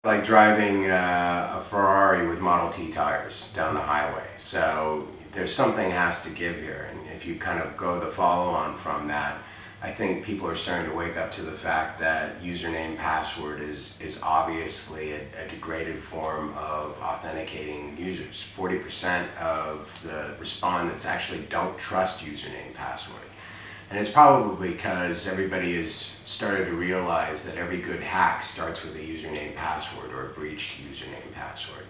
Like driving a Ferrari with Model T tires down the highway. So there's something has to give here, and if you kind of go the follow-on from that, I think people are starting to wake up to the fact that username password is obviously a degraded form of authenticating users. 40% of the respondents actually don't trust username password. And it's probably because everybody has started to realize that every good hack starts with a username password or a breached username password.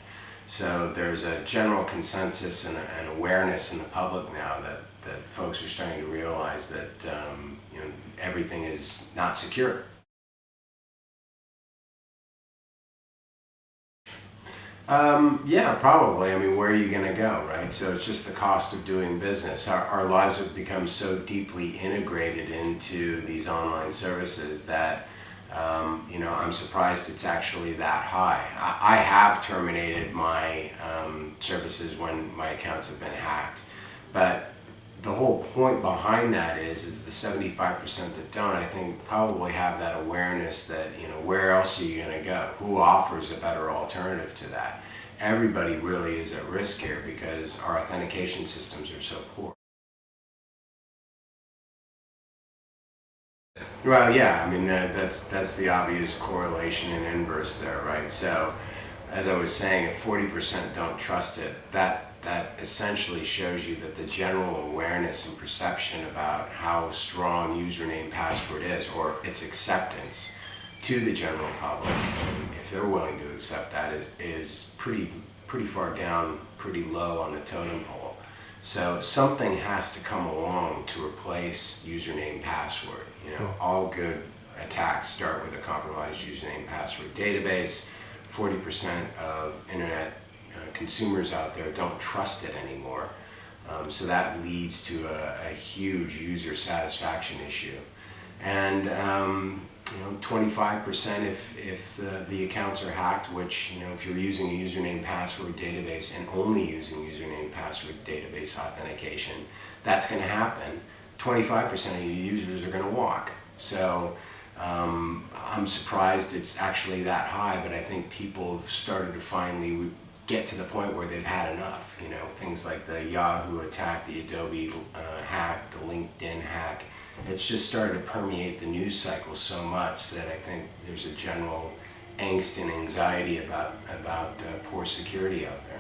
So there's a general consensus and an awareness in the public now that folks are starting to realize that everything is not secure. Yeah, probably. I mean, where are you going to go, right? So it's just the cost of doing business. Our lives have become so deeply integrated into these online services that, I'm surprised it's actually that high. I have terminated my services when my accounts have been hacked, but the whole point behind that is the 75% that don't, I think, probably have that awareness that, where else are you going to go? Who offers a better alternative to that? Everybody really is at risk here because our authentication systems are so poor. Well, yeah, I mean, that's the obvious correlation and inverse there, right? So, as I was saying, if 40% don't trust it, that essentially shows you that the general awareness and perception about how strong username password is, or its acceptance to the general public, if they're willing to accept that, is pretty far down, pretty low on the totem pole. So something has to come along to replace username password. All good attacks start with a compromised username password database. 40% of internet consumers out there don't trust it anymore. So that leads to a huge user satisfaction issue. And 25% if the accounts are hacked, which, if you're using a username password database and only using username password database authentication, that's going to happen. 25% of your users are going to walk. So I'm surprised it's actually that high, but I think people have started to finally get to the point where they've had enough. Things like the Yahoo attack, the Adobe hack, the LinkedIn hack. It's just started to permeate the news cycle so much that I think there's a general angst and anxiety about poor security out there.